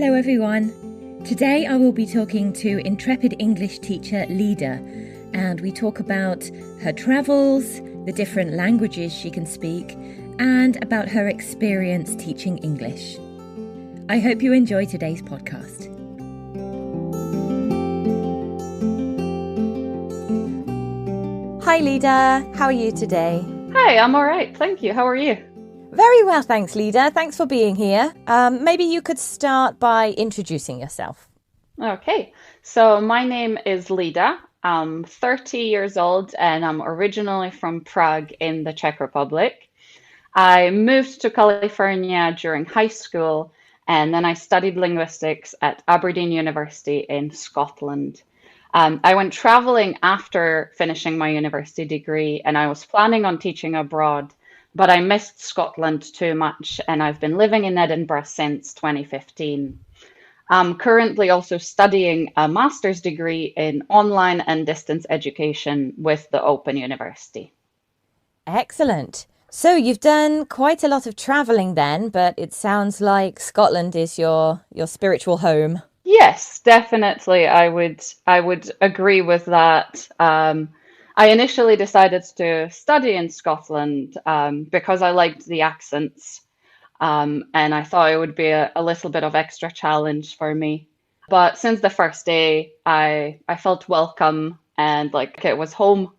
Hello everyone. Today I will be talking to Intrepid English teacher Lida, and we talk about her travels, the different languages she can speak, and about her experience teaching English. I hope you enjoy today's podcast. Hi Lida, how are you today? Hi, I'm all right, thank you. How are you? Very well, thanks Lida. Thanks for being here. Maybe you could start by introducing yourself. Okay, so my name is Lida. I'm 30 years old and I'm originally from Prague in the Czech Republic. I moved to California during high school and then I studied linguistics at Aberdeen University in Scotland. I went traveling after finishing my university degree and I was planning on teaching abroad, but I missed Scotland too much and I've been living in Edinburgh since 2015. I'm currently also studying a master's degree in online and distance education with the Open University. Excellent. So you've done quite a lot of travelling then, but it sounds like Scotland is your spiritual home. Yes, definitely. I would agree with that. I initially decided to study in Scotland because I liked the accents, and I thought it would be a little bit of extra challenge for me. But since the first day, I felt welcome and like it was home.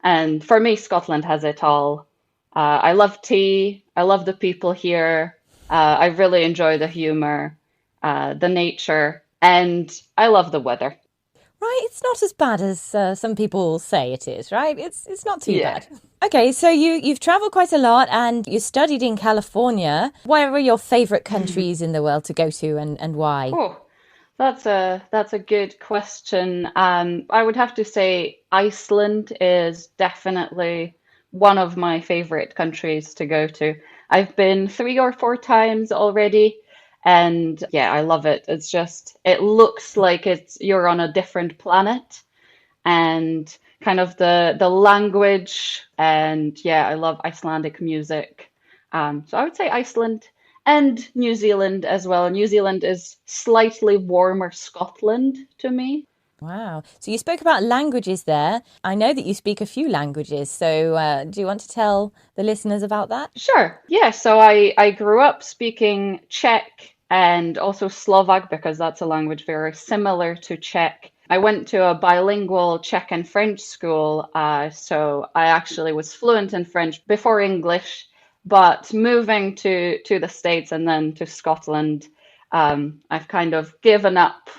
And for me, Scotland has it all. I love tea. I love the people here. I really enjoy the humour, the nature. And I love the weather. Right, it's not as bad as some people say it is, right? It's not too Yeah. bad. Okay, so you've travelled quite a lot and you studied in California. Where are your favourite countries in the world to go to and why? Oh, that's a good question. I would have to say Iceland is definitely one of my favorite countries to go to. I've been 3 or 4 times already, and yeah, I love it. It's just it looks like you're on a different planet, and kind of the language, and yeah, I love Icelandic music. So I would say Iceland and New Zealand as well. New Zealand is slightly warmer Scotland to me. Wow. So you spoke about languages there. I know that you speak a few languages. So do you want to tell the listeners about that? Sure. Yeah. So I grew up speaking Czech and also Slovak because that's a language very similar to Czech. I went to a bilingual Czech and French school, so I actually was fluent in French before English. But moving to the States and then to Scotland, I've kind of given up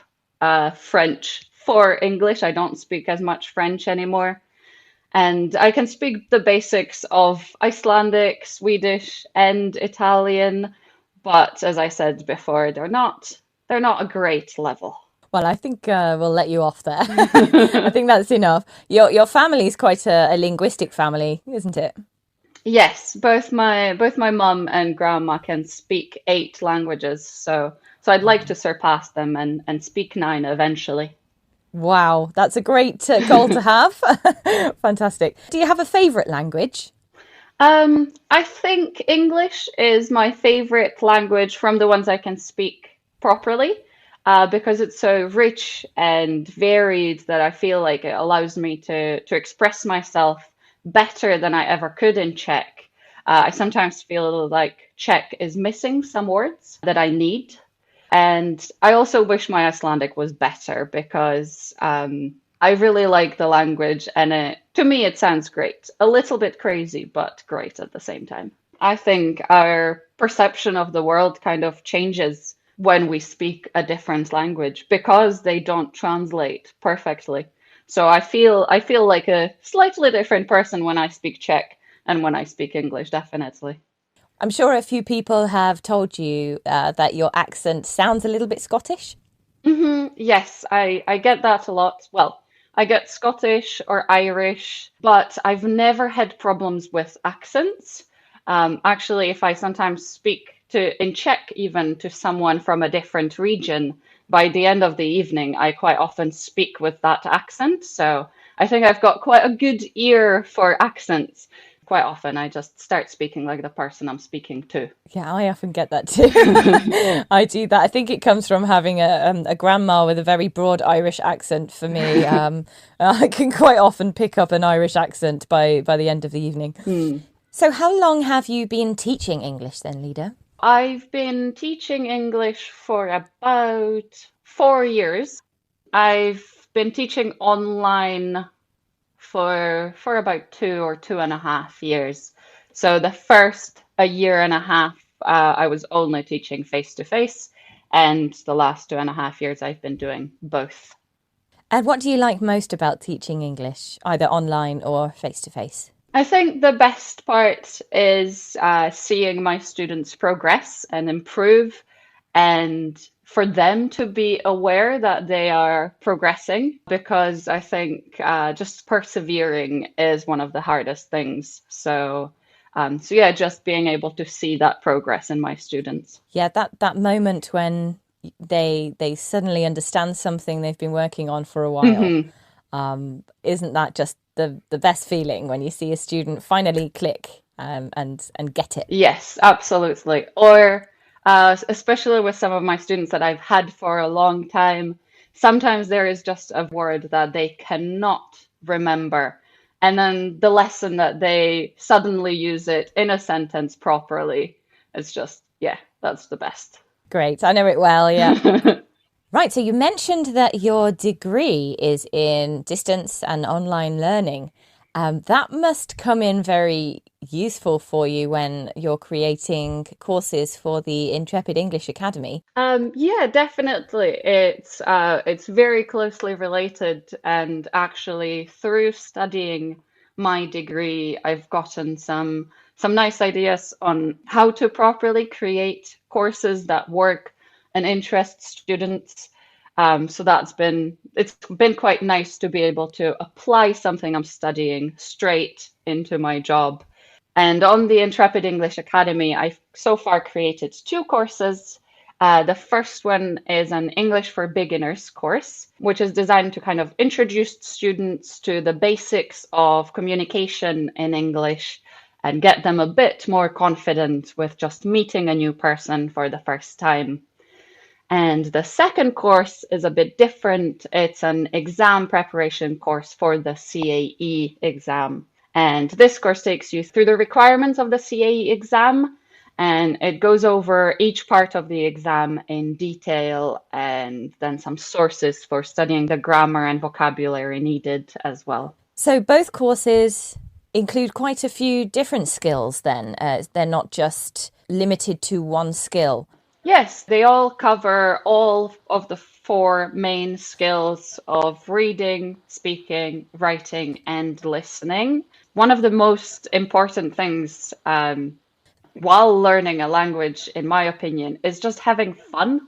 French for English. I don't speak as much French anymore. And I can speak the basics of Icelandic, Swedish, and Italian, but as I said before, they're not a great level. Well, I think we'll let you off there. I think that's enough. Your family is quite a linguistic family, isn't it? Yes, both my mum and grandma can speak 8 languages, so I'd like to surpass them and speak 9 eventually. Wow, that's a great goal to have. Fantastic. Do you have a favourite language? I think English is my favorite language from the ones I can speak properly, because it's so rich and varied that I feel like it allows me to express myself better than I ever could in Czech. I sometimes feel like Czech is missing some words that I need. And I also wish my Icelandic was better because I really like the language and to me it sounds great. A little bit crazy, but great at the same time. I think our perception of the world kind of changes when we speak a different language because they don't translate perfectly. So I feel like a slightly different person when I speak Czech and when I speak English, definitely. I'm sure a few people have told you that your accent sounds a little bit Scottish. Yes, I get that a lot. Well, I get Scottish or Irish, but I've never had problems with accents. Actually, if I sometimes speak in Czech even to someone from a different region, by the end of the evening, I quite often speak with that accent. So I think I've got quite a good ear for accents. quite often I just start speaking like the person I'm speaking to. Yeah, I often get that too. I do that. I think it comes from having a grandma with a very broad Irish accent for me. I can quite often pick up an Irish accent by the end of the evening. So how long have you been teaching English then, Lida? I've been teaching English for about 4 years. I've been teaching online for about 2 or 2.5 years. So the first a year and a half, I was only teaching face to face, and the last 2.5 years I've been doing both. And what do you like most about teaching English, either online or face to face? I think the best part is seeing my students progress and improve, and for them to be aware that they are progressing, because I think just persevering is one of the hardest things. So yeah, just being able to see that progress in my students. Yeah, that moment when they suddenly understand something they've been working on for a while. Isn't that just the best feeling when you see a student finally click and get it? Yes, absolutely. Or especially with some of my students that I've had for a long time, sometimes there is just a word that they cannot remember. And then the lesson that they suddenly use it in a sentence properly. It's just, yeah, that's the best. Great, I know it well, yeah. Right, so you mentioned that your degree is in distance and online learning. That must come in very useful for you when you're creating courses for the Intrepid English Academy. Yeah, definitely. It's very closely related, and actually through studying my degree, I've gotten some nice ideas on how to properly create courses that work and interest students. So it's been quite nice to be able to apply something I'm studying straight into my job. And on the Intrepid English Academy, I've so far created two courses. The first one is an English for Beginners course, which is designed to kind of introduce students to the basics of communication in English and get them a bit more confident with just meeting a new person for the first time. And the second course is a bit different. It's an exam preparation course for the CAE exam. And this course takes you through the requirements of the CAE exam, and it goes over each part of the exam in detail, and then some sources for studying the grammar and vocabulary needed as well. So both courses include quite a few different skills then. They're not just limited to one skill. Yes, they all cover all of the four main skills of reading, speaking, writing, and listening. One of the most important things while learning a language, in my opinion, is just having fun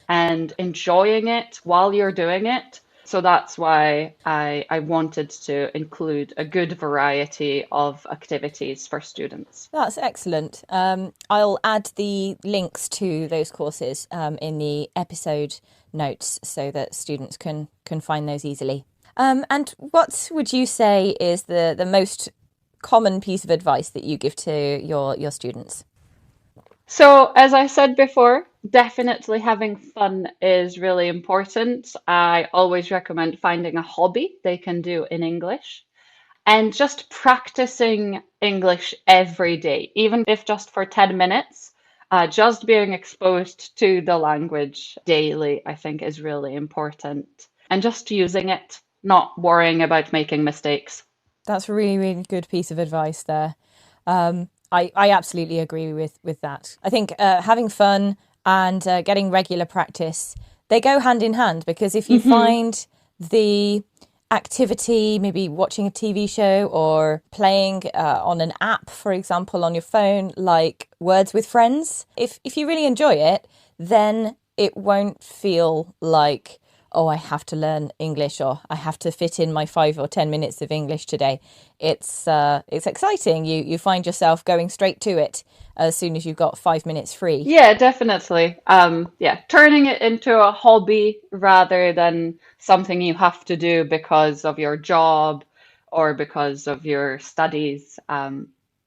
and enjoying it while you're doing it. So that's why I wanted to include a good variety of activities for students. That's excellent. I'll add the links to those courses in the episode notes so that students can find those easily. And what would you say is the most common piece of advice that you give to your students? So, as I said before, definitely having fun is really important. I always recommend finding a hobby they can do in English and just practicing English every day, even if just for 10 minutes. Just being exposed to the language daily, I think, is really important. And just using it, not worrying about making mistakes. That's a really, really good piece of advice there. I absolutely agree with that. I think having fun and getting regular practice, they go hand in hand, because if you find the activity, maybe watching a TV show or playing on an app, for example, on your phone, like Words with Friends, if you really enjoy it, then it won't feel like, oh, I have to learn English or I have to fit in my 5 or 10 minutes of English today. It's exciting. You find yourself going straight to it as soon as you've got 5 minutes free. Yeah, definitely. Yeah, turning it into a hobby rather than something you have to do because of your job or because of your studies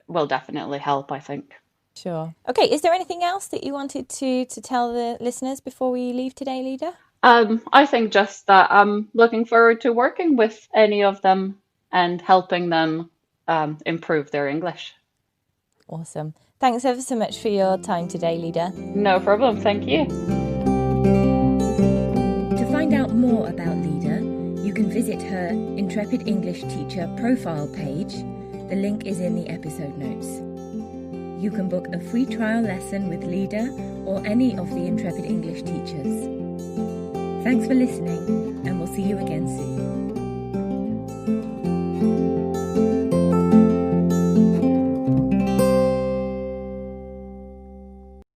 will definitely help, I think. Sure. Okay, is there anything else that you wanted to tell the listeners before we leave today, Lida? I think just that I'm looking forward to working with any of them and helping them improve their English. Awesome. Thanks ever so much for your time today, Lida. No problem. Thank you. To find out more about Lida, you can visit her Intrepid English Teacher profile page. The link is in the episode notes. You can book a free trial lesson with Lida or any of the Intrepid English teachers. Thanks for listening, and we'll see you again soon.